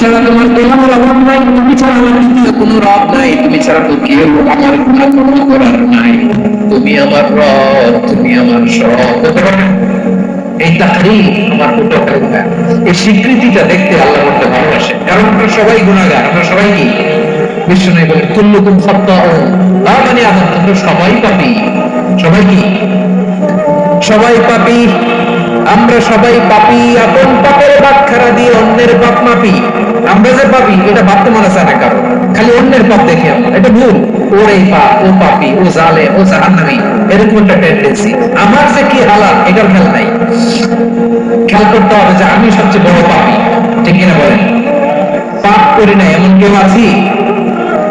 ছাড়া তোমার কোনো অভাব নাই, তুমি ছাড়া আমার দ্বিতীয় কোনো রব নাই, তুমি ছাড়া তো কেউ আমার গুনাহ ক্ষমা করার নাই, তুমি আমার রব, তুমি আমার সব। এই তাকরীর আমার উপকার, এই স্বীকৃতিটা দেখতে আল্লাহ করতে ভালোবাসে। কারণ আমরা সবাই গুনাহগার, আমরা সবাই কি বিষ্ণু বলে কুল্লুকুম খাত্তাউন, মানে আমরা সবাই পাপী। সবাই কি? সবাই পাপী। আমরা সবাই পাপী। আপন পাপের বাটখারা দিয়ে অন্যের পাপ মাপি। আমরা যে পাপী এটা ভাবতে মনে চায় না কারো, খালি অন্যের পাপ দেখে আমরা, এটা ভুল। ওর এই পাপ, ও পাপী, ও জালেম, ও জাহান্নামী, এরকম একটা টেন্ডেন্সি। আমার যে কি হালাত এটার খেয়াল নাই। খেয়াল করতে হবে যে আমি সবচেয়ে বড় পাপী, ঠিক কিনা বলেন? পাপ করি না এমন কেউ আছি?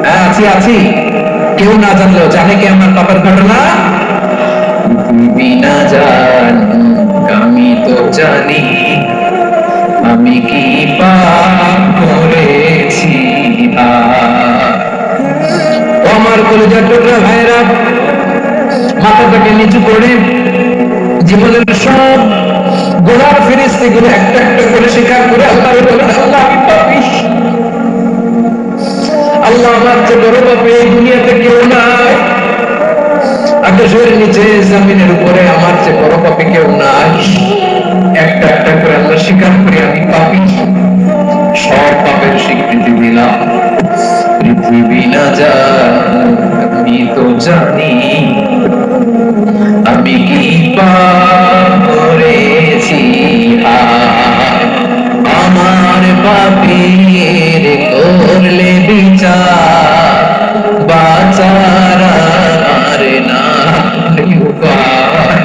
হ্যাঁ আছি, আছি। কেউ না জানলেও জানে কি আমার পাপের ঘটনা? বিনা জান আমি তো জানি আমি কি পাপ করেছি। আমার কলেজার টুকরা ভাইরা, মাথাটাকে নিচু করে জীবনের সব গুনার ফেরেশতাগুলো একটা একটা করে স্বীকার করে আল্লাহকে বলেন, আল্লাহ আমি পাপী। আল্লাহ আমার চেয়ে বড় পাপী এই দুনিয়াতে কেউ নাই। আকাশের নিচে জমিনের উপরে আমার চেয়ে বড় পাপী কেউ নাই। একটা একটা করে আমরা স্বীকার করি আমি পাপী। সব পাপের স্বীকৃতি দিলাম। পৃথিবী না জান আমি তো জানি আমি কি পাপ করেছি। আমার পাপের করলে বিচার, বাঁচার আর নাই উপায়।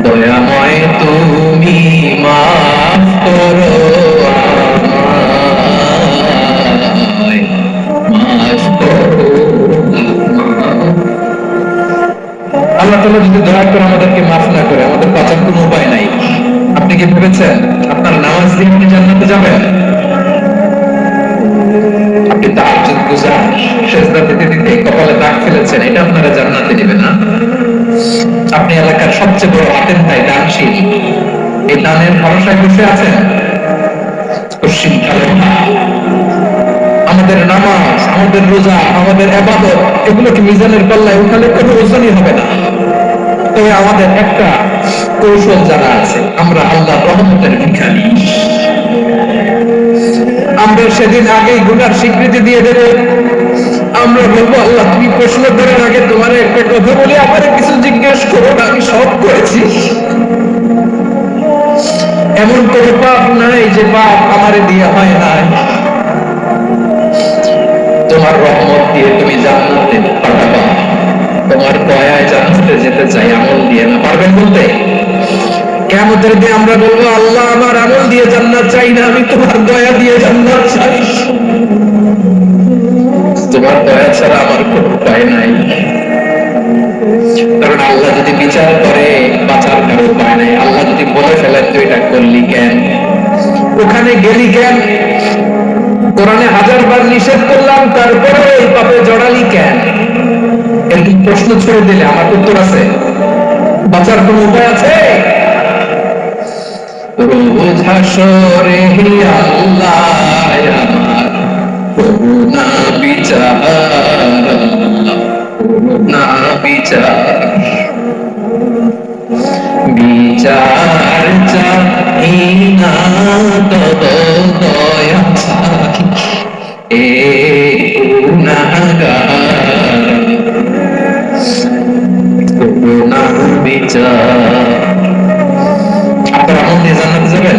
দয়াময় তুমি মাফ করো আমায়, মাফ করো। আল্লাহ তাআলা যদি দয়া করে আমাদেরকে মাফ না করে, আমাদের বাঁচার কোনো উপায় নাই। আপনি কি ভেবেছেন আপনার নামাজ দিয়ে আপনি জান্নাতে যাবেন? আপনি তাহাজ্জুদ গুজার, সিজদা দিতে দিতে কপালে দাগ ফেলেছেন, এটা আপনারা জান্নাতে নেবে না। আপনি এলাকার সবচেয়ে বড় হাতেম ভাই, দানশীল, এই দানের ভরসায় বসে আছেন। আমাদের নামাজ, আমাদের রোজা, আমাদের ইবাদত, এগুলো কি মিজানের পাল্লায় ওখানে কোনো ওজনই হবে না। তবে আমাদের একটা কৌশল জানা আছে, আমরা আল্লাহর রহমতের ভিখারি। আমরা সেদিন আগেই গুনার স্বীকৃতি দিয়ে দেব। আমরা বলবো, আল্লাহ তুমি প্রশ্ন করার আগে তোমার একটা কথা বলি, আমার কিছু জিজ্ঞেস করো না, আমি সব করেছি। এমন কোনো পাপ নাই যে পাপ আমারে দিয়ে হয় নাই। তোমার রহমত দিয়ে তুমি জান্নাতে পাঠাবা, তোমার দয়ায় জান্নাতে যেতে চাই, আমল দিয়ে না। পারবেন বলতে? কিয়ামতের দিনে আমরা বলবো, আল্লাহ আমার আমল দিয়ে জান্নাত চাই না, আমি তোমার দয়া দিয়ে জান্নাত চাই। তোমার দয়া ছাড়া আমার কোনো উপায় নাই। কারণ আল্লাহ যদি বিচার করে বাঁচার কারো উপায় নাই। আল্লাহ যদি বলে ফেলেন তুই এটা করলি কেন, ওখানে গেলি কেন, কোরআনে 1000 বার নিষেধ করলাম তারপরে এই পাপে জড়ালি কেন, এরকম প্রশ্ন ছুড়ে দিলে আমার উত্তর আছে? বাঁচার কোন উপায় আছে? রোজ হাসরে আল্লাহ আমার করুণা বিচার, করুণা বিচার, বিচার চাই না তব দয়া চাই এ গুনাহগার, করুণা বিচার। আপনারা আমল দিয়ে জান্নাতে যাবেন?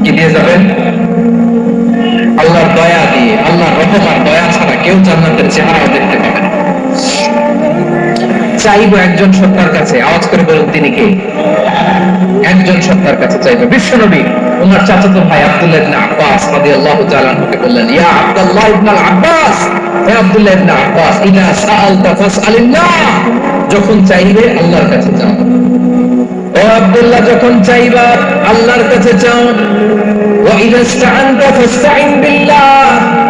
কি দিয়ে যাবেন? আল্লাহর দয়া দিয়ে। আল্লাহর রহম আর দয়া ছাড়া কেউ জান্নাতের চেহারাও দেখতে পাবে না। চাইবো একজন সত্তার কাছে, আওয়াজ করে বলুন তিনি কে? একজন সত্তার কাছে চাইবো। বিশ্বনবী ওনার চাচাতো ভাই আব্দুল্লাহ ইবনে আব্বাস রাদিয়াল্লাহু তাআলা আনহুকে বললেন, ইয়া আব্দুল্লাহ ইবনে আব্বাস, হে আব্দুল্লাহ ইবনে আব্বাস, ইদা সাআলতা ফাসআলিল্লাহ, যখন চাইবে আল্লাহর কাছে চাও। ও আব্দুল্লাহ, যখন চাইবা আল্লাহর কাছে চাও। ওয়া ইদা ইসতাআনতা ফাসতাইন বিল্লাহ,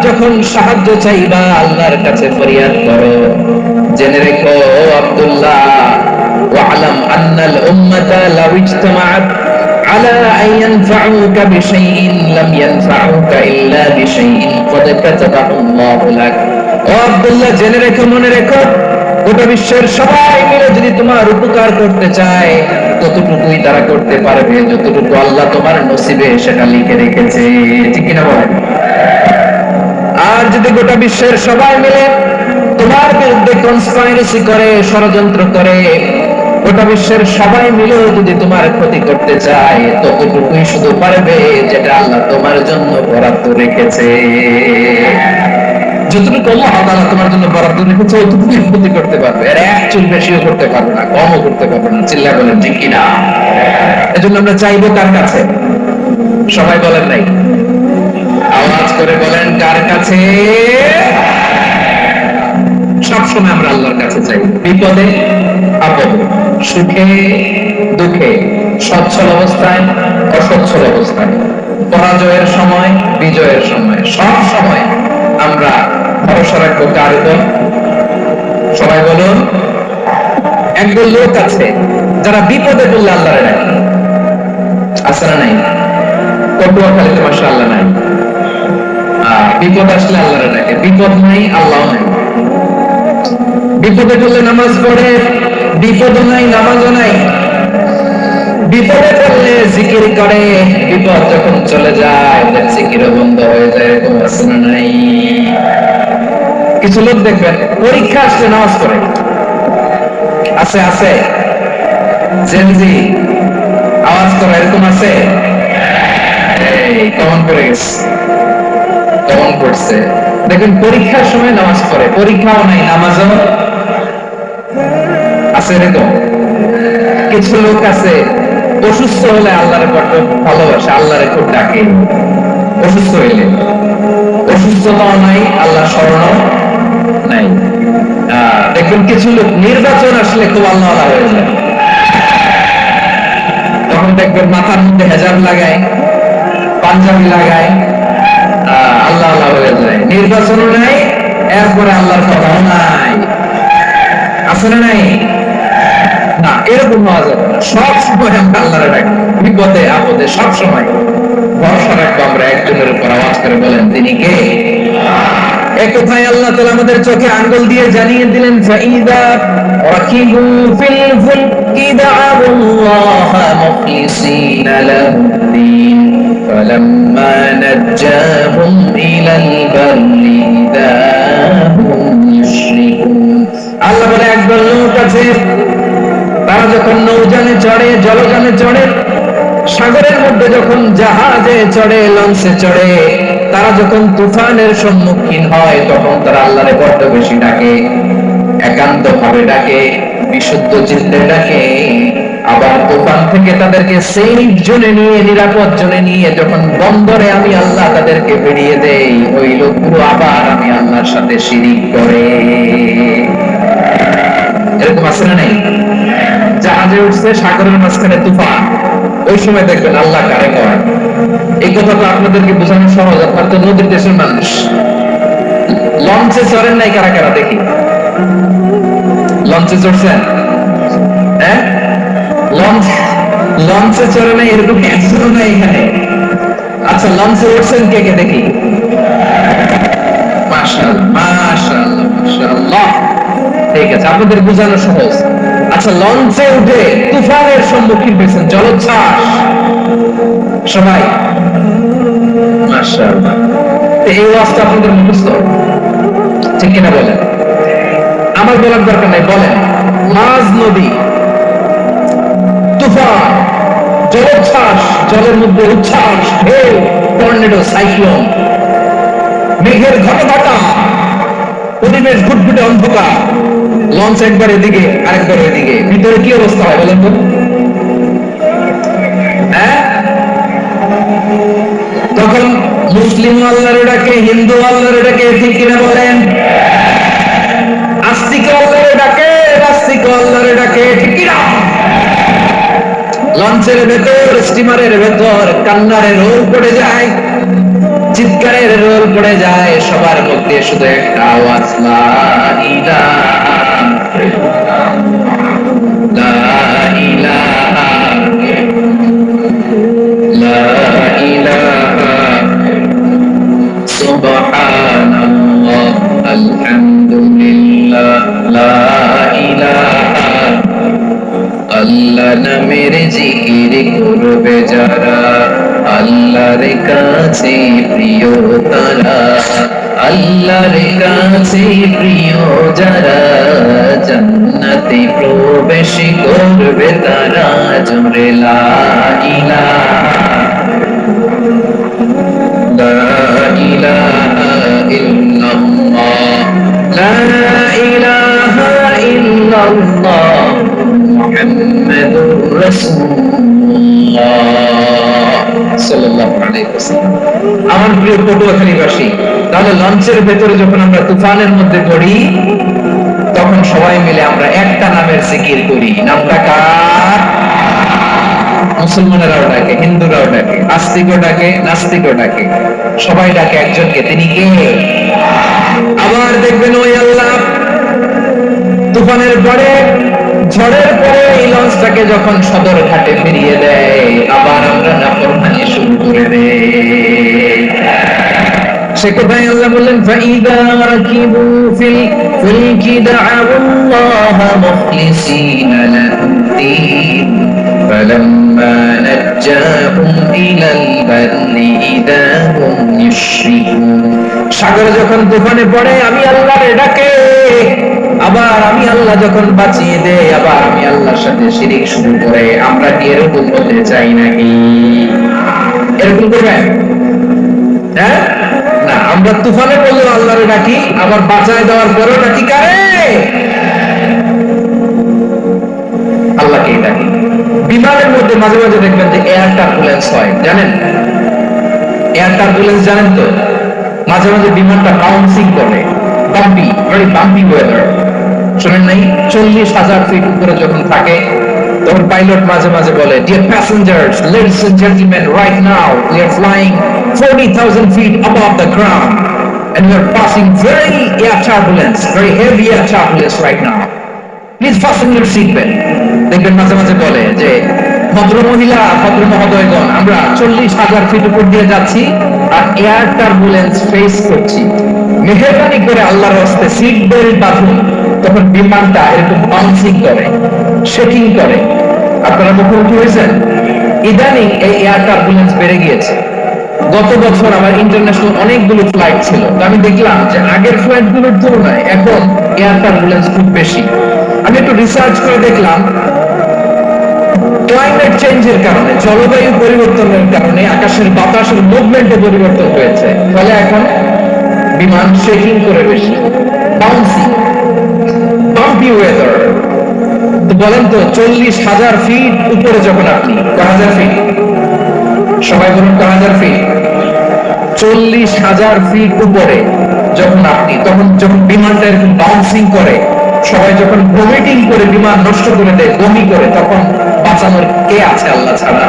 যখন সাহায্য চাইবা আল্লাহর কাছে ফরিয়াদ করো। জেনে রেখো আব্দুল্লাহ, ওয়া'লাম আন্নাল উম্মাতা লাউ ইজতামাআত على أن ينفعوك بشيء لم ينفعوك إلا بشيء قد كتبه الله لك ও আব্দুল্লাহ জেনে রেখো মনে রেখো গোটা বিশ্বের সবাই মিলে যদি তোমার উপকার করতে চায় ততটুকুই তারা করতে পারবে যতটুকু আল্লাহ তোমার নসিবে সেটা লিখে রেখেছে ঠিক কিনা বলেন আর যদি গোটা বিশ্বের সবাই মিলে তোমার বিরুদ্ধে কনস্পাইরেসি করে ষড়যন্ত্র করে গোটা বিশ্বের সবাই মিলে যদি তোমার ক্ষতি করতে চায় ততটুকুই শুধু পারবে যেটা আল্লাহ তোমার জন্য বরাদ্দ রেখেছে যতটুকু আল্লাহ তাআলা তোমার জন্য বরাদ্দ রেখেছে ততটুকুই ক্ষতি করতে পারবে এর এক চুল বেশিও করতে পারবে না কমও করতে পারবে না চিল্লায় বলেন ঠিক কিনা এজন্য আমরা চাইবো কার কাছে সবাই বলেন নাই আওয়াজ করে বলেন কার কাছে সবসময় আমরা আল্লাহর কাছে চাই বিপদে আপদে সুখে দুঃখে সচ্ছল অবস্থায় অসচ্ছল অবস্থায় পরাজয়ের সময় বিজয়ের সময় সব সময় আমরা ভরসা রাখবো কার উপর সবাই বলুন একদল লোক আছে যারা বিপদে পড়লে আল্লাহরে ডাকে আছে না নাই পটুয়াখালীতে মাশাআল্লাহ নাই বিপদ আসলে আল্লাহরে ডাকে বিপদ নাই আল্লাহ নাই বিপদে পড়লে নামাজ পড়ে বিপদ নাই নামাজও নাই বিপদে পড়লে জিকির করে বিপদ যখন চলে যায় জিকিরও বন্ধ হয়ে যায় এরকম আছে না নাই কিছু লোক দেখবেন পরীক্ষা আসলে নামাজ পড়ে আছে আছে জেনজি আওয়াজ করে এরকম আছে এই কমন করে গেছে কমন করছে দেখেন পরীক্ষার সময় নামাজ পড়ে পরীক্ষাও নাই নামাজও আছে এরকম কিছু লোক আছে অসুস্থ হলে আল্লাহরে বড় ভালোবাসে আল্লাহরে খুব ডাকে অসুস্থ হইলে অসুস্থতাও নাই আল্লাহ স্মরণ নাই দেখুন কিছু লোক নির্বাচন আসলে খুব আল্লাহ হয়ে যায় তখন দেখবেন মাথার মধ্যে হেজাব লাগায় পাঞ্জাবি লাগায় আল্লাহ আল্লাহ হয়ে যায় নির্বাচনও নাই এরপরে আল্লাহর কথাও নাই আছে না নাই না এরকম হওয়া যাবে না সব সময় আমরা আল্লাহরে ডাকি বিপদে আপদে সব সময় ভরসা রাখবো আমরা একজনের উপর আওয়াজ করে বলেন তিনি কে এক কথায় আল্লাহ তাআলা আমাদের চোখে আঙ্গুল দিয়ে জানিয়ে দিলেন ফাইদা রাকিবু ফিল ফুলকি দা'আল্লাহ মুখলিসিনা লাহুদ্দিন ফালাম্মা নাজ্জাহুম ইলাল বাররি ইদাহুম ইউশরিকুন আল্লাহ বলে একদল লোক আছে তারা যখন নৌযানে চড়ে জলযানে চড়ে সাগরের মধ্যে যখন জাহাজে চড়ে লঞ্চে চড়ে তারা যখন তুফানের সম্মুখীন হয় তখন তারা আল্লাহরে বড্ড বেশি ডাকে একান্ত ভাবে ডাকে বিশুদ্ধ চিত্তে ডাকে আবার তুফান থেকে তাদেরকে সেফ জোনে নিয়ে নিরাপদ জোনে নিয়ে যখন বন্দরে আমি আল্লাহ তাদেরকে বেরিয়ে দেই ওই লোকগুলো আবার আমি আল্লাহর সাথে শিরিক করে এরকম আছে না নেই জাহাজে উঠছে সাগরের মাঝখানে তুফান ওই সময় দেখবেন আল্লাহ কারে কয় এই কথাটা আপনাদেরকে বোঝানো সহজ আপনার তো নদীর দেশের মানুষ লঞ্চে চড়েন নাই কারা কারা দেখি লঞ্চে চড়ছেন হ্যাঁ লঞ্চে চড়ে নাই এরকম একজনও নাই এখানে আচ্ছা লঞ্চে উঠছেন কে কে দেখি মাশাআল্লাহ মাশাআল্লাহ মাশাআল্লাহ ঠিক আছে আপনাদের বোঝানো সহজ আচ্ছা লঞ্চে উঠে তুফানের সম্মুখীন হয়েছেন জলোচ্ছ্বাস সবাই মাশাআল্লাহ এই ওয়াজটা আপনাদের মুখস্থ ঠিক কিনা বলেন আমার বলার দরকার নাই বলেন মাঝ নদী তুফান জলোচ্ছ্বাস জলের মধ্যে উচ্ছ্বাস ঢেউ টর্নেডো সাইক্লোন মেঘের ঘটঘটা পরিবেশ ঘুটঘুটে অন্ধকার লঞ্চ একবার এদিকে আরেকবার এদিকে ভিতরে কি অবস্থা হয় বলেন তো হ্যাঁ তখন মুসলিম আল্লাহর ডাকে হিন্দু আল্লাহর ডাকে ঠিক কিনা বলেন আস্তিক আল্লাহর ডাকে নাস্তিক আল্লাহর ডাকে ঠিক কিনা লঞ্চের ভেতর স্টিমারের ভেতর কান্নারে রোল পড়ে যায় চিৎকারের রোল পড়ে যায় সবার মধ্যে শুধু একটা আওয়াজ লা ইলাহা লা ইলাহা জিকির করবে যারা, আল্লাহর কাছে প্রিয় তারা, আল্লাহর কাছে প্রিয় যারা, জান্নাতে প্রবেশ করবে তারা, জোরে লা ইলাহা ইল্লাল্লাহ, লা ইলাহা ইল্লাল্লাহ, মুহাম্মাদুর রাসূলুল্লাহ সাল্লাল্লাহু আলাইহি ওয়াসাল্লাম। আমার প্রিয় পটুয়াখালীবাসী, তাহলে লঞ্চের ভেতরে যখন আমরা তুফানের মধ্যে পড়ি, তখন সবাই মিলে আমরা একটা নামের জিকির করি। নামটা কার? মুসলমানেরাও ডাকে, হিন্দুরাও ডাকে, আস্তিকও ডাকে, নাস্তিকও ডাকে, সবাই ডাকে একজনকে। তিনি কে? আবার দেখবেন ওই আল্লাহ তুফানের পরে, ঝড়ের পরে এই লঞ্চটাকে যখন সদর ঘাটে ফিরিয়ে দেয়, আবার আমরা নাফরমানি শুরু করে দেই। সে কোথায় আল্লাহ বললেন, ফাইদা রাকিবু ফিল ফুলকি দা'আল্লাহা মুখলিসিনা লাহুদ্দীন ফালাম্মা নাজ্জাহুম ইলাল বাররি ইযা হুম ইউশরিকুন। সাগরে যখন তুফানে পড়ে আমি আল্লাহর ডাকে, আবার আমি আল্লাহ যখন বাঁচিয়ে দেই, আবার আমি আল্লাহর সাথে শিরিক শুরু করে। আমরা কি এরকম হতে চাই নাকি? এরকম করবেন? হ্যাঁ না, আমরা তুফানে বললেও আল্লাহরে ডাকি, আবার বাঁচায় দেওয়ার পরেও ডাকি কারে? আল্লাহকেই ডাকি। বিমানের মধ্যে মাঝে মাঝে দেখবেন যে এয়ার টার্বুলেন্স হয়, জানেন? এয়ার টার্বুলেন্স জানেন তো? মাঝে মাঝে বিমানটা বাউন্সিং করে, বাম্পি, ভেরি বাম্পি ওয়েদার। শোনেন নাই? 40,000 ফিট উপরে যখন থাকে, তখন পাইলট মাঝে মাঝে বলে, dear passengers, ladies and gentleman, right now we are flying 40,000 feet above the ground and we are passing very air turbulence, very heavy air turbulence right now. Please fasten your seatbelt. দেখবেন মাঝে মাঝে বলে যে, ভদ্র মহিলা, ভদ্র মহোদয়গণ, আমরা 40,000 ফিট উপর দিয়ে যাচ্ছি আর এয়ার টার্বুলেন্স ফেস করছি, মেহেরবানি করে আল্লাহর হস্তে সিট বেল্ট বাঁধুন। তখন বিমানটা এরকম বাউন্সিং করে, শেকিং করে। আপনারা মুখোমুখি হয়েছেন? ইদানিং এই এয়ার টার্বুলেন্স বেড়ে গিয়েছে। গত বছর আমার ইন্টারন্যাশনাল অনেকগুলো ফ্লাইট ছিল, তো আমি দেখলাম যে আগের ফ্লাইট গুলোর তুলনায় এখন এয়ার টার্বুলেন্স খুব বেশি। আমি একটু রিসার্চ করে দেখলাম, ক্লাইমেট চেঞ্জের কারণে, জলবায়ু পরিবর্তনের কারণে আকাশের বাতাসের মুভমেন্টে পরিবর্তন হয়েছে, ফলে এখন বিমান শেকিং করে বেশি, বাউন্সিং, বাম্পি ওয়েদার। তো বলেন তো, 40,000 ফিট উপরে যখন আপনি, 1000 ফিট, সবাই বলুন 1000 ফিট, 40,000 ফিট উপরে যখন আপনি, তখন যখন বিমানটা এরকম বাউন্সিং করে, সবাই যখন ভমিটিং করে বিমান নষ্ট করে দেয়, বমি করে, তখন বাঁচানোর কে আছে আল্লাহ ছাড়া?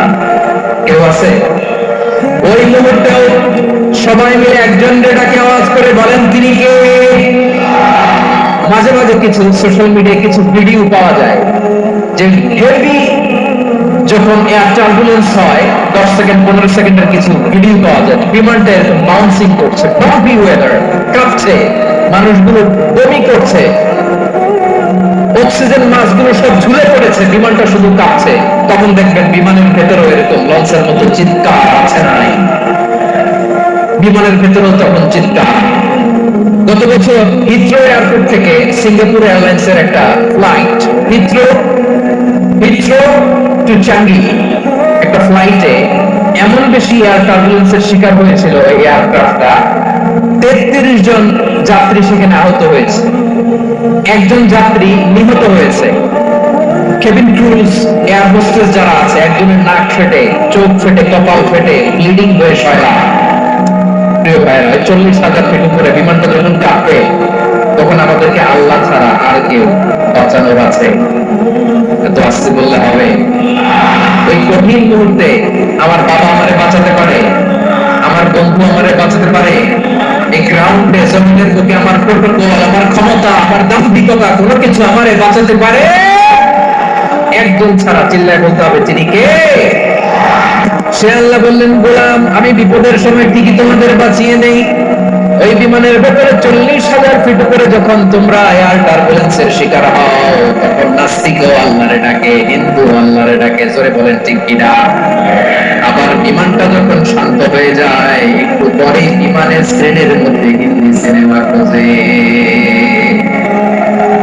কেউ আছে? ওই মুহূর্তেও সবাই মিলে একজন ডাকে আওয়াজ করে বলেন, তিনি কে? মাঝে মাঝে কিছু সোশ্যাল মিডিয়ায় কিছু ভিডিও পাওয়া যায় যে হেভি যখন এয়ার টার্বুলেন্স হয়, 10 সেকেন্ড 15 সেকেন্ডের কিছু ভিডিও পাওয়া যায়, বিমানটা এরকম বাউন্সিং করছে, বাম্পি ওয়েদার, কাঁপছে, মানুষগুলো বমি করছে, অক্সিজেন মাস্কগুলো সব ঝুলে পড়েছে, বিমানটা শুধু কাঁপছে। তখন দেখবেন বিমানের ভেতরেও এরকম লঞ্চের মতো চিৎকার আছে নাই? বিমানের ভেতরেও তখন চিৎকার। গত বছর হিথ্রো এয়ারপোর্ট থেকে সিঙ্গাপুর এয়ারলাইন্সের একটা ফ্লাইট, হিথ্রো টু চাঙ্গি, একটা ফ্লাইটে এমন বেশি এয়ার টার্বুলেন্সের শিকার হয়েছিল এই এয়ারক্রাফটটা, 33 জন যাত্রী সেখানে আহত হয়েছে, একজন যাত্রী নিহত হয়েছে। কেবিন ক্রুজ, এয়ার হোস্টেস যারা আছে, একজনের নাক ফেটে, চোখ ফেটে, কপাল ফেটে, ব্লিডিং হয়ে শয়লা। প্রিয় ভাইরা, 40,000 ফিট উপরে বিমানটা যখন কাঁপে, তখন আমাদেরকে আল্লাহ ছাড়া আর কেউ বাঁচানোর আছে? এত আসতে বললে হবে? ওই কঠিন মুহূর্তে আমার বাবা আমারে বাঁচাতে পারে, আমার বন্ধু আমারে বাঁচাতে পারে, এই গ্রাউন্ডে জমিনের বুকে আমার প্রোটোকল, আমার ক্ষমতা, আমার দাম্ভিকতা, কোনো কিছু আমারে বাঁচাতে পারে? একজন ছাড়া, চিল্লায় বলতে হবে, তিনি কে? সে আল্লাহ বললেন, গোলাম, আমি বিপদের সময় ঠিকই তোমাদের বাঁচিয়ে নেই, ওই বিমানের ভেতরে 40,000 ফিট উপরে যখন তোমরা এয়ার টার্বুলেন্সের শিকার হও, তখন নাস্তিকও আল্লাহরে ডাকে, হিন্দু আল্লাহরে ডাকে, জোরে বলেন ঠিক কিনা? আবার বিমানটা যখন শান্ত হয়ে যায়, একটু পরেই বিমানের স্ক্রিনের মধ্যে হিন্দি সিনেমা খোঁজে।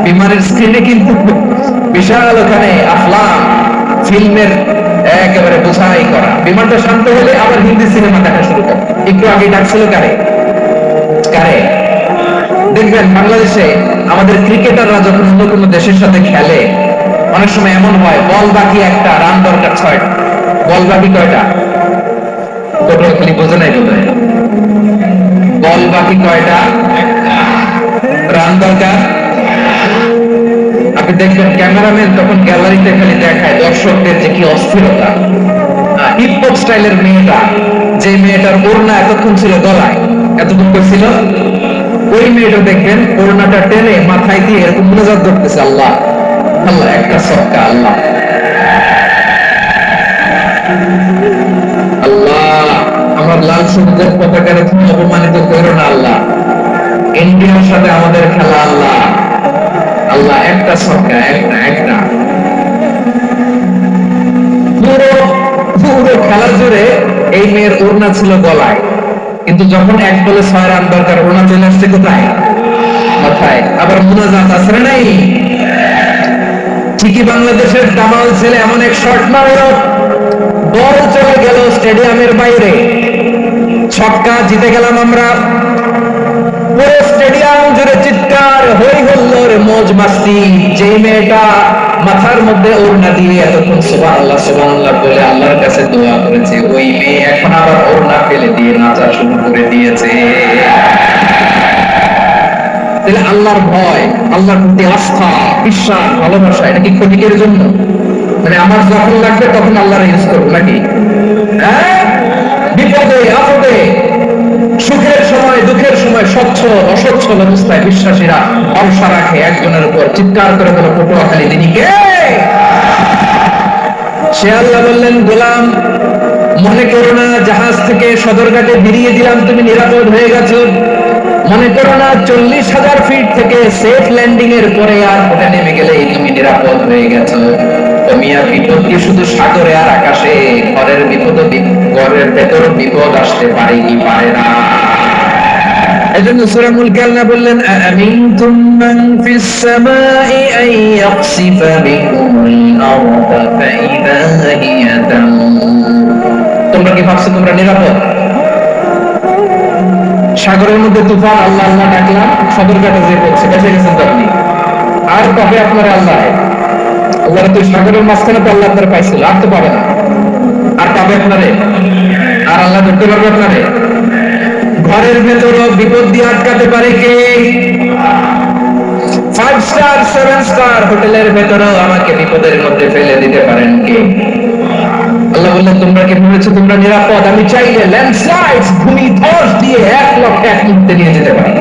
বিমানের স্ক্রিনে কিন্তু বিশাল ওখানে আফলাম ফিল্মের একেবারে বোঝাই করা। বিমানটা শান্ত হলে আবার হিন্দি সিনেমা দেখা শুরু করে। একটু আগে ডাকছিল কারে কারে দেখবেন বাংলাদেশে আমাদের ক্রিকেটাররা যখন অন্য কোনো দেশের সাথে খেলে, অনেক সময় এমন হয় বল বাকি একটা, রান দরকার 6টা। বল বাকি কয়টা? খালি বোঝে নাই বোধ হয়। বল বাকি কয়টা? রান দরকার। আপনি দেখবেন ক্যামেরাম্যান তখন গ্যালারিতে খালি দেখায় দর্শকদের যে কি অস্থিরতা। হিপহপ স্টাইলের মেয়েটা, যে মেয়েটার ওড়না এতক্ষণ ছিল গলায়, এতক্ষণ ছিল, ওই মেয়েটা দেখবেন ওড়নাটা টেনে মাথায় দিয়ে এরকম মুনাজাত করতেছে, আল্লাহ আল্লাহ, একটা সক্কা, আল্লাহ আল্লাহ, আমার লাল সবুজের পতাকারে তুমি অপমানিত করো না আল্লাহ, ইন্ডিয়ার সাথে আমাদের খেলা আল্লাহ আল্লাহ, একটা সক্কা, একটা একটা। পুরো পুরো খেলা জুড়ে এই মেয়ের ওড়না ছিল গলায়, কিন্তু যখন এক বলে 6 রান দরকার, ওড়না চলে আসছে কোথায়? মাথায়। আবার মুনাজাত আছে নাই? ঠিকই বাংলাদেশের কামাল ছেলে এমন এক শট মারল, বল চলে গেল স্টেডিয়ামের বাইরে, ছক্কা, জিতে গেলাম আমরা। পুরো স্টেডিয়াম জুড়ে চিৎকার, হই হুল্লোড়, মौज মাস্তি। যে মেয়েটা মাথার মধ্যে ওড়না দিয়ে এতক্ষণ সুবহানাল্লাহ সুবহানাল্লাহ বলে আল্লাহর কাছে দোয়া করেছে, ওই মেয়ে এখন আবার ওড়না ফেলে দিয়ে নাচা শুরু করে দিয়েছে। তাহলে আল্লাহর ভয়, আল্লাহর প্রতি আস্থা, বিশ্বাস, ভালোবাসা, এটা কি ক্ষতিকের জন্য? মানে আমার যখন লাগবে তখন আল্লাহর ইউজ করবো নাকি? হ্যাঁ, বিপদে আপদে, সুখের সময় দুঃখের সময় সচ্ছল অসচ্ছল অবস্থায় বিশ্বাসীরা ভরসা রাখে একজনের উপর। চিৎকার করে বলো পটুয়াখালী তিনি কে? সে আল্লাহ বললেন, গোলাম মনে করো না জাহাজ থেকে সদরঘাটে বেরিয়ে দিলাম তুমি নিরাপদ হয়ে গেছো, মনে করো না 40,000 ফিট থেকে সেফ ল্যান্ডিং এর পরে এয়ারপোর্টে নেমে গেলে তুমি নিরাপদ হয়ে গেছো। মিয়া বিপদ কি শুধু সাগরে আর আকাশে? ঘরের বিপদ, ঘরের ভেতর বিপদ আসতে পারে কি পারে না? এজন্য সূরা মুলকে আল্লাহ বললেন, আমিনতুম মান ফিস সামাই আন ইয়াখসিফা বিকুমুল আরদা ফাইদা হিয়া তামুর। তোমরা কি ভাবছো তোমরা নিরাপদ? সাগরের মধ্যে তুফান, আল্লাহ আল্লাহ ডাকলাম, সদরঘাটে যে পৌঁছে বেঁচে গেছেন তো আপনি। আর কবে আপনারা আল্লাহ আল্লাহ তো সাগরের মাঝখানে তো আল্লাহ আপনারা পাইছিল, আর তো পাবে না। আর পাবে আপনারে? আর আল্লাহ ধরতে পারবে আপনারে? ঘরের ভেতর বিপদ দিয়ে আটকাতে পারে কে? 5 স্টার 7 স্টার হোটেলের ভেতরেও আমাকে বিপদের মধ্যে ফেলে দিতে পারেন কে? আল্লাহ বললেন, তোমরা কি ভেবেছো তোমরা নিরাপদ? আমি চাইলে ল্যান্ডস্লাইড, ভূমিধস দিয়ে 1 লক্ষ এক মুহূর্তে নিয়ে যেতে পারি।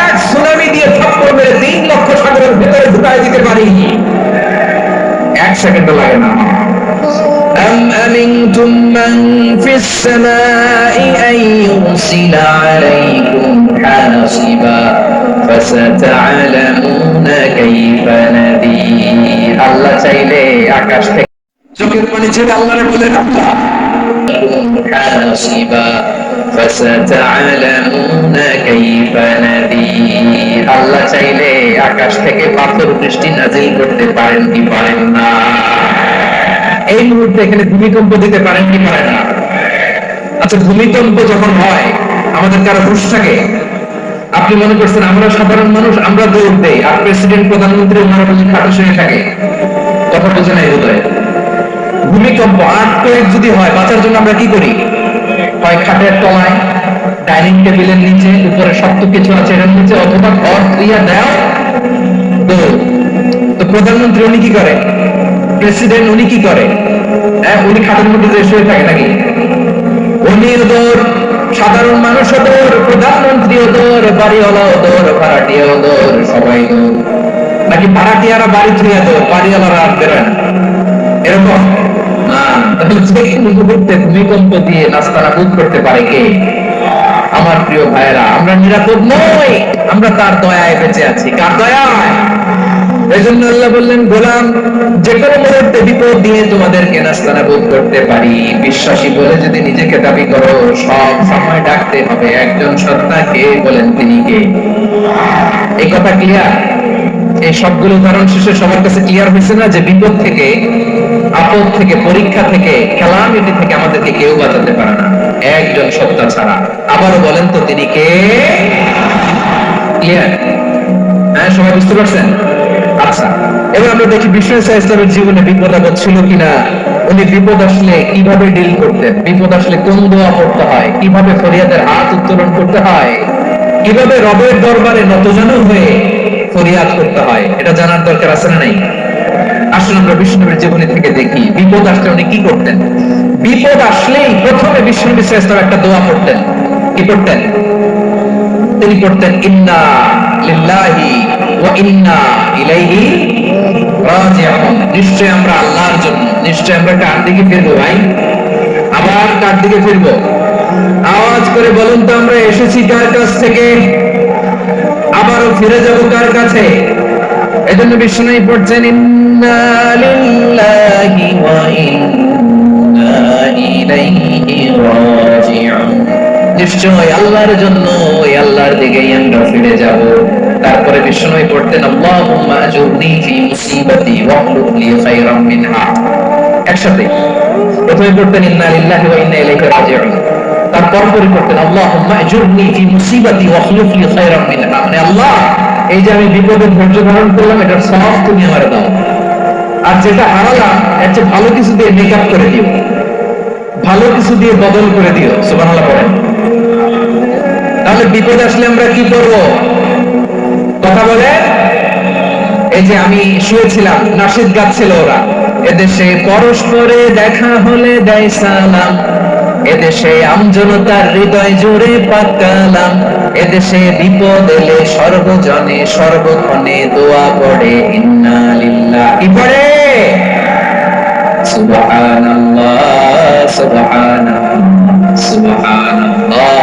এক সুনামি দিয়ে থাপ্পড় মেরে 3 লক্ষ সাগরের ভেতরে ঢুকাই দিতে পারি, 1 সেকেন্ড লাগে না। أم أمنتم من في السماء أن يرسل عليكم حاصبا فستعلمون كيف نذير। আল্লাহ চাইলে আকাশ থেকে চোখের পানি ছেড়ে আল্লাহরে বলেন, আল্লাহ حاصبا فستعلمون كيف نذير। আল্লাহ চাইলে আকাশ থেকে পাথর বৃষ্টি নাজিল করতে পারেন কি পারেন না? এই মুহূর্তে এখানে ভূমিকম্প দিতে পারেন কি পারেন না? আচ্ছা, ভূমিকম্প যখন হয় আমাদের কারো হুঁশ থাকে? আপনি মনে করছেন আমরা সাধারণ মানুষ, আমরা দৌড় দেই, আর প্রেসিডেন্ট প্রধানমন্ত্রী ওনারা বুঝি খাটো শুয়ে থাকে? কথা বোঝে নাই বোধ হয়। ভূমিকম্প আর্থকোয়েক যদি হয়, বাঁচার জন্য আমরা কি করি? হয় খাটের তলায়, ডাইনিং টেবিলের নিচে, উপরে শক্ত কিছু আছে এর নিচে, অথবা ঘর ক্রিয়া দেও দৌড়। তো প্রধানমন্ত্রী উনি কি করে? প্রেসিডেন্ট উনি কি করে? উনি খাটের মধ্যে যে শুয়ে থাকে নাকি? উনি দৌড়, সাধারণ মানুষও দৌড়, প্রধানমন্ত্রীও দৌড়, বাড়িওয়ালাও দৌড়, ভাড়াটিয়াও দৌড়, সবাই দৌড়। নাকি ভাড়াটিয়ারা বাড়ি ছুঁয়ে দৌড়, বাড়িওয়ালারা আর বেরোয় না? এরকম না। তাহলে যে মুহূর্তে ভূমিকম্প দিয়ে নাস্তানাবুদ করতে পারে কে? আমার প্রিয় ভাইয়েরা, আমরা নিরাপদ নই, আমরা তার দয়ায় বেঁচে আছি। কার দয়ায়? এজন্য আল্লাহ বললেন, গোলাম, যে কোনো মুহূর্তে বিপদ দিয়ে তোমাদেরকে নাস্তানাবুদ করতে পারি। বিশ্বাসী বলে যদি নিজেকে দাবি করো, সব সময় ডাকতে হবে একজন সত্তাকে। বলেন তিনি কে? এই কথা ক্লিয়ার? এই সবগুলো উদাহরণ শেষে সবার কাছে ক্লিয়ার হয়েছে না যে বিপদ থেকে, আপদ থেকে, পরীক্ষা থেকে, ক্যালামিটি থেকে আমাদেরকে কেউ বাঁচাতে পারে না একজন সত্তা ছাড়া। আবারও বলেন তো তিনি কে? ক্লিয়ার? হ্যাঁ, সবাই বুঝতে পারছেন? আচ্ছা, এবার আমরা দেখি বিষ্ণু ইসলামের জীবনে বিপদ আপদ ছিল কিনা। উনি বিপদ আসলে কিভাবে ডিল করতেন, বিপদ আসলে কোন দোয়া পড়তে হয়, কিভাবে ফরিয়াদের হাত উত্তোলন করতে হয়, কিভাবে রবের দরবারে নতজানু হয়ে ফরিয়াদ করতে হয়, এটা জানার দরকার আছে না নাই? আসলে আমরা বিষ্ণুর জীবনী থেকে দেখি বিপদ আসলে উনি কি করতেন। বিপদ আসলেই প্রথমে বিষ্ণু ইসলাম একটা দোয়া পড়তেন। কি পড়তেন? তিনি পড়তেন, ইন্না লিল্লাহি ওয়া ইন্না ইলাইহি রাজিউন। নিশ্চয় আমরা আল্লাহর জন্য, নিশ্চয় আমরা কার দিকে ফিরবো ভাই? আবার কার দিকে ফিরবো? আওয়াজ করে বলুন তো, আমরা এসেছি কার কাছ থেকে, আবারও ফিরে যাব কার কাছে? এজন্য বিষ্ণু পড়ছেন, ইন্না লিল্লাহি ওয়া ইন্না ইলাইহি রাজিউন। নিশ্চয় আল্লাহর জন্য, ওই আল্লাহর দিকেই আমরা ফিরে যাব। তারপরে বিষ্ণু পড়তেন, আল্লাহুম্মা আজুরনি ফি মুসিবাতি ওয়াখলুফ লি খায়রাম মিনহা। একসাথে প্রথমে পড়তেন ইন্না লিল্লাহি ওয়া ইন্না ইলাইহি রাজিউন, তারপর পড়তেন আল্লাহুম্মা আজুরনি ফি মুসিবাতি ওয়াখলুফ লি খায়রাম মিনহা। মানে আল্লাহ, এই যে আমি বিপদে ধৈর্য ধারণ করলাম, এটার সওয়াব তুমি আমারে দাও, আর যেটা হারালাম এর চেয়ে ভালো কিছু দিয়ে মেকআপ করে দিও, ভালো কিছু দিয়ে বদল করে দিও। সুবহানাল্লাহ পড়েন। তাহলে বিপদ আসলে আমরা কি করব? কথা বলে, এই যে আমি শুয়েছিলাম, নাশিদ গাচ্ছিল ওরা, এদেশে পরস্পরে দেখা হলে দেয় সালাম, এদেশে আমজনতার হৃদয় জুড়ে পাকালাম, এদেশে বিপদ এলে সর্বজনে সর্বক্ষণে দোয়া পড়ে ইন্না লিল্লাহি। কি পড়ে? সুবহানাল্লাহ সুবহানাল্লাহ সুবহানাল্লাহ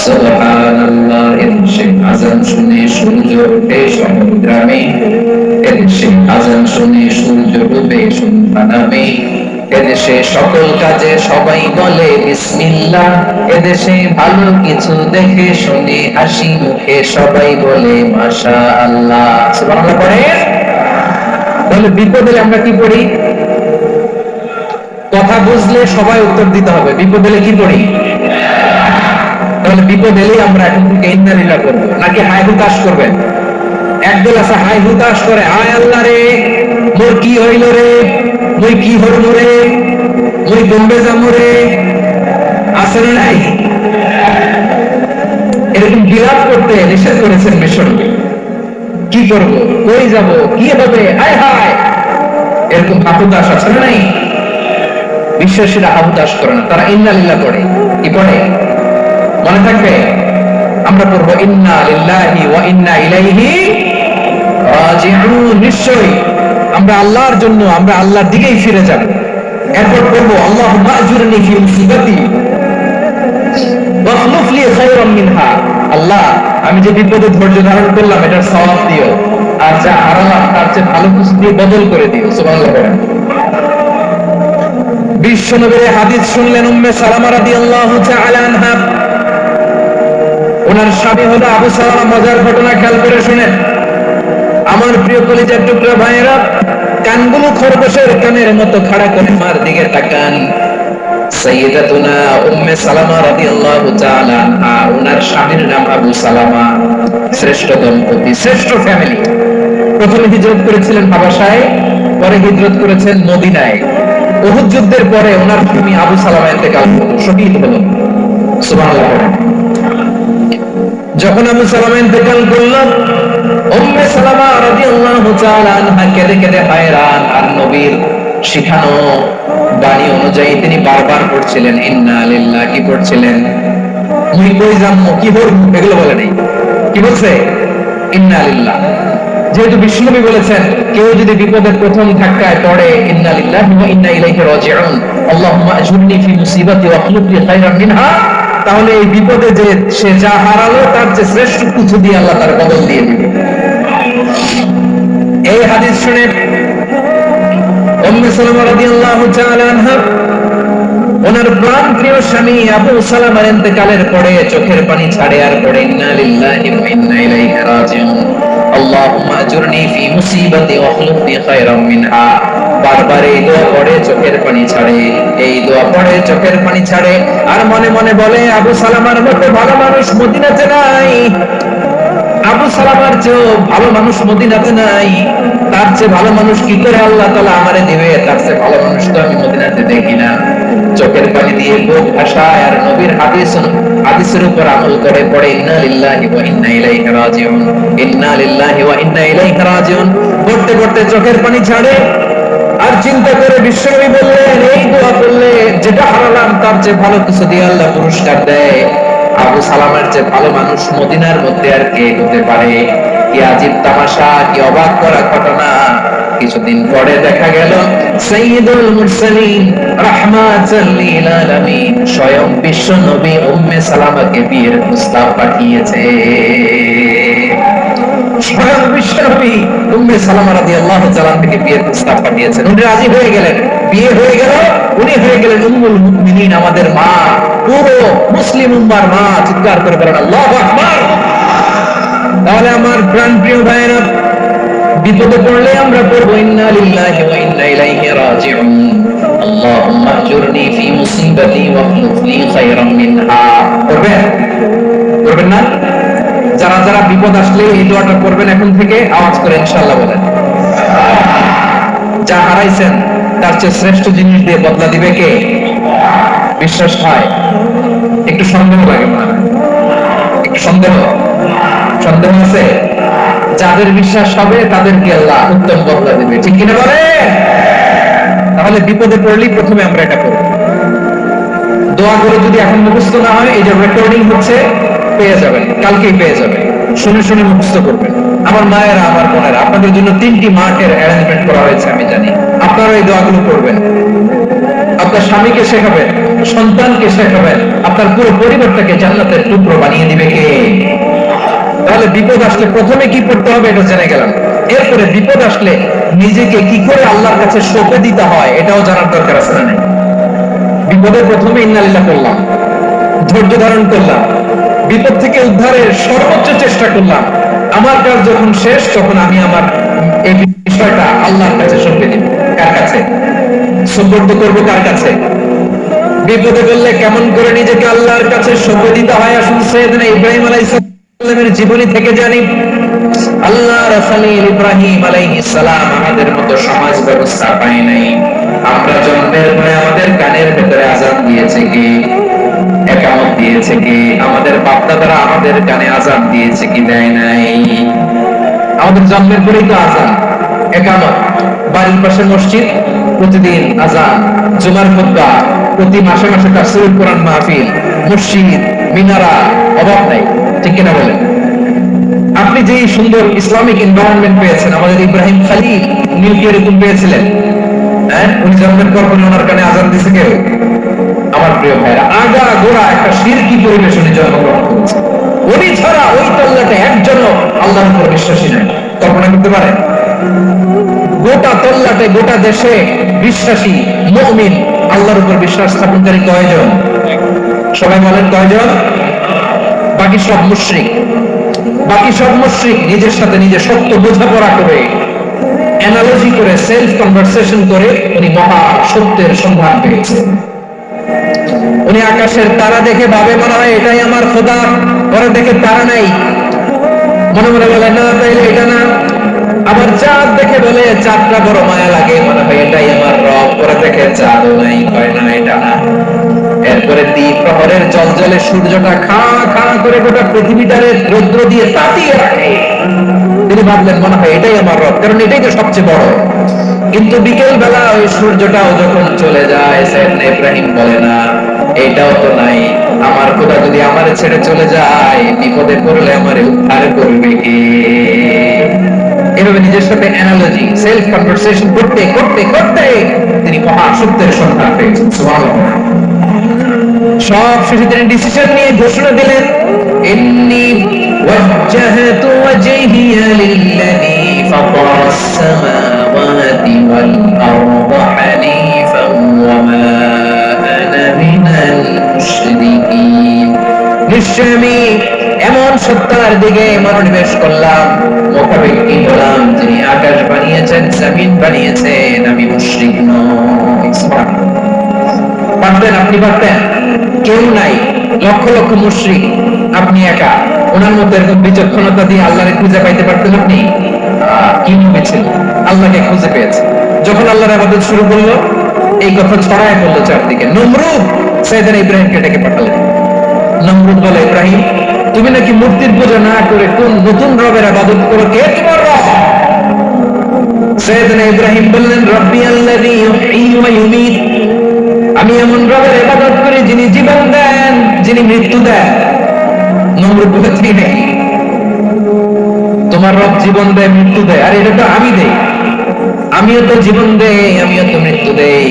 সুবহানাল্লাহ। এদেশে আযান শুনে সূর্য ওঠে সমুদ্রামে, এদেশে আযান শুনে সূর্য ডুবে সন্ধ্যা নামে, এদেশে সকল কাজে সবাই বলে বিসমিল্লাহ, এদেশে ভালো কিছু দেখে শুনে হাসি মুখে সবাই বলে মাশাআল্লাহ। সুবহানাল্লাহ পড়ে। তাহলে বিপদে আমরা কি পড়ি? কথা বুঝলে সবাই উত্তর দিতে হবে, বিপদ এলে কি পড়ি? তাহলে বিপদ এলেই আমরা এখন থেকে ইন্না লিল্লাহ করবো, নাকি হাই হুতাশ করবেন? একদল আছে হাই হুতাশ করে, আয় আল্লাহ রে মোর কি হইল রে, মুই কি হইল রে, মুই বোম্বে যাবো রে, আছে না নাই? এরকম বিলাপ করতে নিষেধ করেছেন বিশ্বনবী। কি করব, কই যাব, কি হবে, আয় হায়, এরকম হাহুতাশ আছে না নাই? বিশ্বাসীরা হাহুতাশ করে না, তারা ইন্না লিল্লাহ পড়ে। কি পড়ে? মনে থাকবে, আমরা পড়বো ইন্না লিল্লাহি ওয়া ইন্না ইলাইহি রাজিউন। নিশ্চয়ই আমরা আল্লাহর জন্য, আমরা আল্লাহর দিকেই ফিরে যাব। এরপর পড়বো আল্লাহুম্মা আজুরনি ফি মুসিবাতি ওয়াখলুফ লি খায়রাম মিনহা। আল্লাহ, আমি যে বিপদে ধৈর্য ধারণ করলাম এটার সওয়াব দিও, আর যা হারালাম তার চেয়ে ভালো কিছু দিয়ে বদল করে দিও। সুবহানাল্লাহ পড়েন। বিশ্বনবীর হাদিস শুনলেন উম্মে সালামা রাদিয়াল্লাহু তাআলা আনহা, ওনার স্বামী হলো আবু সালামা। মজার ঘটনা খেয়াল করে শুনেন আমার প্রিয় কলিজার টুকরা ভাইয়েরা। কানগুলো খরগোশের কানের মতো খাড়া করে মার দিকে তাকান। সাইয়্যিদাতুনা উম্মে সালামা রাদিয়াল্লাহু তাআলা আনহা, ওনার স্বামীর নাম আবু সালামা। শ্রেষ্ঠ দম্পতি, শ্রেষ্ঠ ফ্যামিলি। প্রথমে হিজরত করেছিলেন হাবাশায়, পরে হিজরত করেছেন মদিনায়। উহুদ যুদ্ধের পরে ওনার স্বামী আবু সালামা ইন্তেকাল হলো, শহীদ হলো। সুবহানাল্লাহ। যখন আবু সালামা ইন্তেকাল করলেন, উম্মে সালামা রাদিয়াল্লাহু তাআলা আনহা কেঁদে কেঁদে হায়রান। আর নবীর শিখানো বাণী অনুযায়ী তিনি বারবার পড়ছিলেন ইন্না লিল্লাহি। কি পড়ছিলেন? মুই কই যামু, কি হরমু, এগুলো বলে নাই। কি বলছে? ইন্না লিল্লাহ। যেহেতু বিষ্ণুনবী বলেছেন, কেউ যদি বিপদের প্রথম ধাক্কায় পড়ে ইন্না লিল্লাহি ওয়া ইন্না ইলাইহি রাজিউন, আল্লাহুম্মা আজুরনি ফি মুসিবাতি ওয়াখলুফ লি খায়রাম মিনহা, তাহলে এই বিপদে যে সে যা হারালো তার চেয়ে শ্রেষ্ঠ কিছু দিয়ে আল্লাহ তার বদল দিয়ে দিবে। এই হাদিস শুনে উম্মে সালামা রাদিয়াল্লাহু তাআলা আনহা ওনার প্রাণপ্রিয় স্বামী আবু সালামার ইন্তেকালের পরে চোখের পানি ছাড়ে আর পড়ে ইন্না লিল্লাহি ওয়া ইন্না ইলাইহি রাজিউন আল্লাহুম্মা আজুরনি ফি মুসিবাতি ওয়া আখলুফনি খায়রাম মিনহা। বারবার এই দোয়া পড়ে চোখের পানি ছাড়ে, এই দোয়া পড়ে চোখের পানি ছাড়ে, আর মনে মনে বলে আবু সালামার মতো ভালো মানুষ মদিনাতে নাই, আবু সালামার চেয়েও ভালো মানুষ মদিনাতে নাই, তার চেয়ে ভালো মানুষ কি করে আল্লাহ তাআলা আমারে দিবে, তার চেয়ে ভালো মানুষ তো আমি মদিনাতে দেখি না। চোখের পানি দিয়ে বুক ভাসায় আর নবীর হাদিসের উপর আমল করে পড়ে ইন্না লিল্লাহি ওয়া ইন্না ইলাইহি রাজিউন, ইন্না লিল্লাহি ওয়া ইন্না ইলাইহি রাজিউন। পড়তে পড়তে চোখের পানি ছাড়ে আর চিন্তা করে বিশ্বনবী বললেন এই দোয়া করলে যেটা হারালাম তার চেয়ে ভালো কিছু দিয়ে আল্লাহ পুরস্কার দেয়। আবু সালামের চেয়ে ভালো মানুষ মদিনার মধ্যে আর কে হতে পারে? কি আজীব তামাশা, কি অবাক করা ঘটনা। কিছুদিন পরে দেখা গেল সাইয়্যিদুল মুরসালিন রাহমাতাল লিল আলামিন স্বয়ং বিশ্ব নবী উম্মে সালামাকে বিয়ের প্রস্তাব পাঠিয়েছে। স্বয়ং বিশ্ব নবী উম্মে সালামা রাদিয়াল্লাহু তাআলা থেকে বিয়ের প্রস্তাব পাঠিয়েছেন। উনি রাজি হয়ে গেলেন, বিয়ে হয়ে গেল, উনি হয়ে গেলেন উম্মুল মুমিনিন, আমাদের মা, পুরো মুসলিম উম্মার মা। চিৎকার করে বলেন আল্লাহু আকবার। তাহলে আমার প্রাণপ্রিয় ভাইরা, বিপদে পড়লে আমরা পড়বো ইন্না লিল্লাহি ওয়া ইন্না ইলাইহি রাজিউন আল্লাহুম্মা আজুরনি ফি মুসিবাতি ওয়া আখলুফনি খায়রাম মিনহা। করবেন না? যারা যারা বিপদ আসলে এই দোয়াটা করবেন এখন থেকে আওয়াজ করে ইনশাআল্লাহ বলেন। যা হারাইছেন তার চেয়ে শ্রেষ্ঠ জিনিস দিয়ে বদলা দিবে কে? বিশ্বাস হয়? একটু সন্দেহ লাগে মনে হয়, একটু সন্দেহ আছে? যাদের বিশ্বাস হবে তাদেরকে আল্লাহ উত্তম বদলা দিবে, ঠিক কিনা বলে? তাহলে বিপদে পড়লেই প্রথমে আমরা এটা করব। দোয়া করে যদি এখন মুখস্থ না হয়, এই যে রেকর্ডিং হচ্ছে পেয়ে যাবেন, কালকেই পেয়ে যাবেন, শুনে শুনে মুখস্থ করবেন। আমার মায়েরা, আমার বোনেরা, আপনাদের জন্য 3টি মাঠের অ্যারেঞ্জমেন্ট করা হয়েছে, আমি জানি। আপনারা এই দোয়াগুলো করবেন, আপনার স্বামীকে শেখাবেন, সন্তানকে শেখাবেন, আপনার পুরো পরিবারটাকে জান্নাতের টুকরো বানিয়ে দিবে কে? তাহলে বিপদ আসলে প্রথমে কি করতে হবে এটা জেনে গেলাম। এরপরে বিপদ আসলে নিজেকে কি করে আল্লাহর কাছে সঁপে দিতে হয় এটাও জানার দরকার আছে না? বিপদে প্রথমে ইন্না লিল্লাহ করলাম, ধৈর্য ধারণ করলাম, বিপদ থেকে উদ্ধারের সর্বোচ্চ চেষ্টা করলাম। আমার কাজ যখন শেষ তখন আমি আমার এই বিষয়টা আল্লাহর কাছে সঁপে দিব। কার কাছে সুপর্দ করবো? কার কাছে? বিপদে পড়লে কেমন করে নিজেকে আল্লাহর কাছে সঁপে দিতে হয় আসুন সাইয়েদনা ইব্রাহিম আলাইহিস সালামের জীবনী থেকে জানি। আল্লাহর খলিল ইব্রাহিম আলাইহিস সালাম আমাদের মতো সমাজ ব্যবস্থা পায় নাই। আমরা জন্মের পরে আমাদের কানের ভেতরে আযান দিয়েছে কি? একামত দিয়েছে কি? আমাদের বাপ দাদারা আমাদের কানে আযান দিয়েছে কি? দেয় নাই। আমাদের জন্মের পরেই তো আযান, একামত, বাড়ির পাশে মসজিদ, প্রতিদিন আযান, জুমার খুতবা, প্রতি মাসে মাসে তাফসীরুল কোরআন মাহফিল, মসজিদ, মিনারা, অভাব নাই, ঠিক কিনা বলেন? আপনি যে সুন্দর ইসলামিক এনভায়রনমেন্ট পেয়েছেন, আমাদের ইব্রাহিম খালিল নিউক্লিয়ার এরকম পেয়েছিলেন, হ্যাঁ? উনি জন্মের পর ওনার কানে আযান দিয়েছে কেউ? আমার প্রিয় ভাইরা, আগা গোড়া একটা শিরকি পরিবেশ উনি জন্মগ্রহণ করেছেন। উনি ছাড়া ওই তল্লাটে একজনও আল্লাহর উপর বিশ্বাসী নাই। কল্পনা করতে পারেন? গোটা তল্লাটে, গোটা দেশে বিশ্বাসী মুমিন, আল্লাহর উপর বিশ্বাস স্থাপনকারী কয়জন? সবাই বলেন কয়জন? বাকি সব মুশরিক। বাকি সব মুশরিক নিজের সাথে নিজে সত্য বোঝাপড়া করে, অ্যানালজি করে, সেলফ কনভারসেশন করে উনি মহা সত্যের সন্ধান পেয়েছেন। উনি আকাশের তারা দেখে ভাবে মনে হয় এটাই আমার খোদা, পরে দেখে তারা নাই, মনে মনে বলে না তাইলে এটা না। আবার চাঁদ দেখে বলে চাঁদটা বড় মায়া লাগে, মনে হয় এটাই আমার রব, পরে দেখে চাঁদও নাই, হয় না এটা না। এরপরে দ্বিপ্রহরের জলজলে সূর্যটা খা খা করে গোটা পৃথিবীটারে রৌদ্র দিয়ে তাতিয়ে রাখে। তিনি ভাবলেন মনে হয় এটাই আমার রব, কারণ এটাই তো সবচেয়ে বড়। কিন্তু বিকেল বেলা ওই সূর্যটাও যখন চলে যায়, সাইয়েদনা ইব্রাহিম বলে না এটাও তো নাই, আমার খোদা যদি আমারে ছেড়ে চলে যায়, বিপদে পড়লে আমারে উদ্ধার করবে কে? এভাবে নিজের সাথে অ্যানালজি, সেলফ কনভারসেশন করতে করতে করতে তিনি মহা সত্যের সন্ধান পেয়েছেন। সুবহানাল্লাহ। সব শেষে তিনি ডিসিশন নিয়ে ঘোষণা দিলেন, ইন্নী ওয়াজ্জাহতু ওয়াজহিয়া লিল্লাযী ফাতারাস সামাওয়াতি ওয়াল আরদা হানিফান ওয়া মা আনা মিনাল মুশরিকিন। নিশ্চয় আমি এমন সত্তার দিকে মনোনিবেশ করলাম, মোকাবিকি হলাম, যিনি আকাশ বানিয়েছেন, জমিন বানিয়েছেন, আমি মুশরিক নই। পারতেন? আপনি পারতেন? কেউ নাই, লক্ষ লক্ষ মুশরিক, আপনি একা। ওনার মতো এরকম বিচক্ষণতা দিয়ে আল্লাহরে খুঁজে পাইতে পারতেন আপনি? কি ভেবেছিল? আল্লাহকে খুঁজে পেয়েছে। যখন আল্লাহর ইবাদত শুরু করলো, এই কথা ছড়ায় পড়লো চারদিকে। নমরুদ সাইয়েদনা ইব্রাহিমকে ডেকে পাঠালেন। নমরুদ বলে, ইব্রাহিম, তুমি নাকি মূর্তির পূজা না করে কোন নতুন রবের ইবাদত করো, কে তোমার রব? সাইয়েদনা ইব্রাহিম বললেন, রব্বি আল্লাযী ইউহয়ী ওয়া ইউমীত, আমি এমন রবের ইবাদত করি যিনি জীবন দেন, যিনি মৃত্যু দেন। নমরুদ বলে, ঠিক নাকি? তোমার রব জীবন দেয়, মৃত্যু দেয়, আর এটা তো আমি দেই। আমিও তো জীবন দেই, আমিও তো মৃত্যু দেই।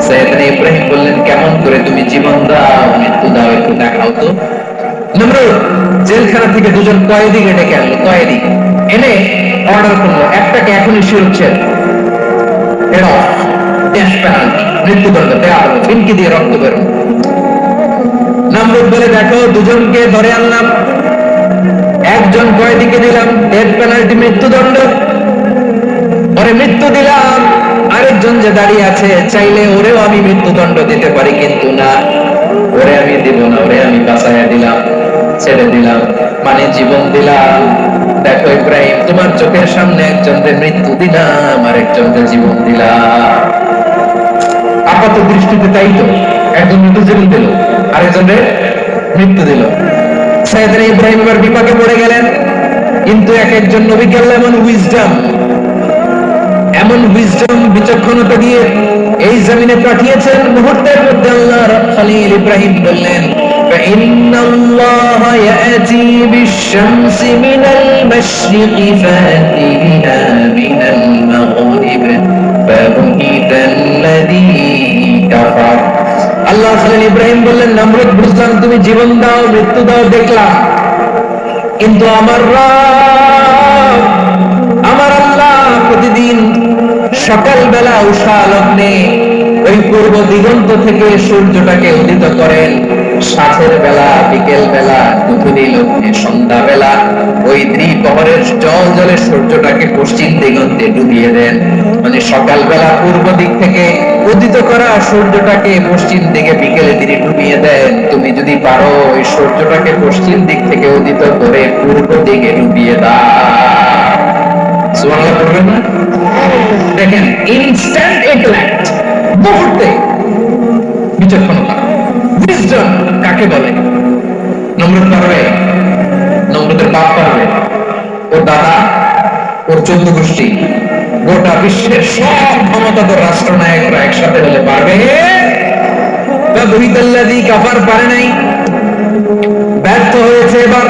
সাইয়েদনা ইব্রাহিম বললেন, কেমন করে তুমি জীবন দাও, মৃত্যু দাও, একটু দেখাও তো। নমরুদ জেলখানা থেকে দুজন কয়েদিকে ডেকে আনলো। কয়েদি এনে অর্ডার করলো, একটাকে এখনই শিরোচ্ছেদ, ডেথ পেনাল্টি, মৃত্যুদণ্ড দেওয়া হলো, ফিনকি দিয়ে রক্ত বেরোনো। নমরুদ বলে, দেখো, দুজনকে ধরে আনলাম, একজন কয়েদিকে দিলাম ডেথ পেনাল্টি, মৃত্যুদণ্ড, ওরে মৃত্যু দিলাম। আরেকজন যে দাঁড়িয়ে আছে, চাইলে ওরেও আমি মৃত্যুদণ্ড দিতে পারি, কিন্তু না, ওরে আমি দিব না, ওরে আমি বাঁচাইয়া দিলাম, ছেড়ে দিলাম, মানে জীবন দিলাম। দেখো ইব্রাহিম, তোমার চোখের সামনে একজনকে মৃত্যু দিলাম, আর একজনকে জীবন দিলাম। আপাত দৃষ্টিতে তাই তো, একজন মৃত্যু জীবন দিল, আরেকজনকে মৃত্যু দিল। সাইয়েদনা ইব্রাহিম এবার বিপাকে পড়ে গেলেন। কিন্তু এক একজন নবীকে আল্লাহ এমন উইজডম বিচক্ষণতা দিয়ে এই জমিনে পাঠিয়েছেন। মুহূর্তের মধ্যে আল্লাহ খলিল ইব্রাহিম বললেন, ফাইন্নাল্লাহা ইয়াতি বিশ-শামসি মিনাল মাশরিকি ফাতি বিহা মিনাল মাগরিব ফাবুহিতাল্লাযী কাফার। আল্লাহ খলিল ইব্রাহিম বললেন, নমরুদ, বুঝলাম তুমি জীবন দাও, মৃত্যু দাও, দেখলাম, কিন্তু আমার রব, আমার আল্লাহ প্রতিদিন সকালবেলা উষা লগ্নে ওই পূর্ব দিগন্ত থেকে সূর্যটাকে উদিত করেন, সাঁঝের বেলা, বিকেল বেলা, দুপুরি লগ্নে, সন্ধ্যা বেলা ওই দ্বিপ্রহরের জল জলে সূর্যটাকে পশ্চিম দিগন্তে ডুবিয়ে দেন। মানে সকালবেলা পূর্ব দিক থেকে উদিত করা সূর্যটাকে পশ্চিম দিকে বিকেলে তিনি ডুবিয়ে দেন। তুমি যদি পারো ওই সূর্যটাকে পশ্চিম দিক থেকে উদিত করে পূর্ব দিকে ডুবিয়ে দাও। সুবহানাল্লাহ বলবেন না? দেখেন, ইনস্ট্যান্ট ইন্টেলেক্ট, মুহূর্তে বিচক্ষণতা, উইজডম কাকে বলে? নমরুদ পারবে? নমরুদের বাপ পারবে? ওর দাদা, ওর 14 গোষ্ঠী, গোটা বিশ্বের সব ক্ষমতাধর রাষ্ট্রনায়করা একসাথে হলে পারবে? ফাবুহিতাল্লাযী কাফার পারে নাই, ব্যর্থ হয়েছে। এবার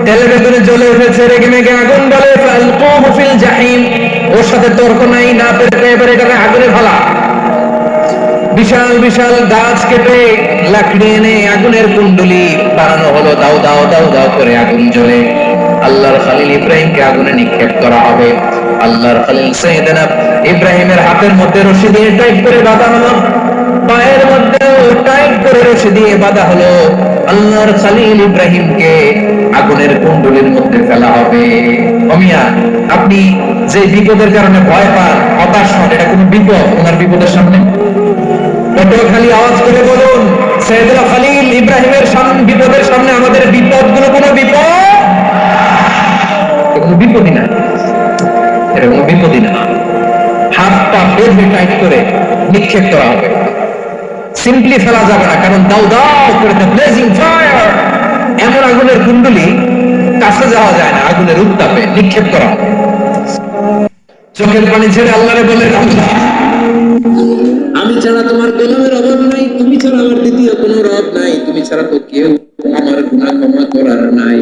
তেলে বেগুনে জ্বলে উঠেছে, রেগে মেগে আগুন বলে, ফালকুহু ফিল জাহিম। ওর সাথে তর্ক নাই, না পেরে এবার এটাকে আগুনে ফেলা। বিশাল বিশাল গাছ কেটে লাকড়ি এনে আগুনের কুণ্ডলি বানানো হলো, দাও দাও দাও দাও করে আগুন জ্বলে। আল্লাহর খলিল ইব্রাহিমকে আগুনে নিক্ষেপ করা হবে। আল্লাহর খলিল সাইয়েদনা ইব্রাহিমের হাতের মধ্যে রশি দিয়ে টাইট করে বাঁধা হলো, পায়ের মধ্যে টাইট করে রশি দিয়ে বাঁধা হলো। আল্লাহর খলিল ইব্রাহিমকে আগুনের কুণ্ডলীর মধ্যে ফেলা হবে। অমিয়া, আপনি যে বিপদের কারণে ভয় পান, হতাশ হন, এটা কোন বিপদ ওনার বিপদের সামনে? খালি আওয়াজ করে বলুন, সাইয়েদনা খলিল ইব্রাহিমের বিপদের সামনে আমাদের বিপদগুলো কোনো বিপদ? কোনো বিপদই না, এটা কোনো বিপদই না। হাতটা বেঁধে টাইট করে নিক্ষেপ করা হবে, সিম্পলি ফেলা যাবে না, কারণ দাও দাও করে ব্লেজিং ফায়ার, এমন আগুনের কুণ্ডলী, কাছে যাওয়া যায় না, আগুনের উত্তাপে নিক্ষেপ করা হবে। চোখের পানি ছেড়ে আল্লাহরে বলে, আল্লাহ, আমি ছাড়া তোমার গোলামের অভাব নাই, তুমি ছাড়া আমার দ্বিতীয় কোনো রব নাই, তুমি ছাড়া তো কেউ আমার গুনাহ ক্ষমা করার নাই,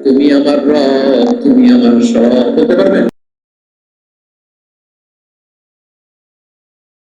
তুমি আমার রব, তুমি আমার সব। বলতে পারবেন?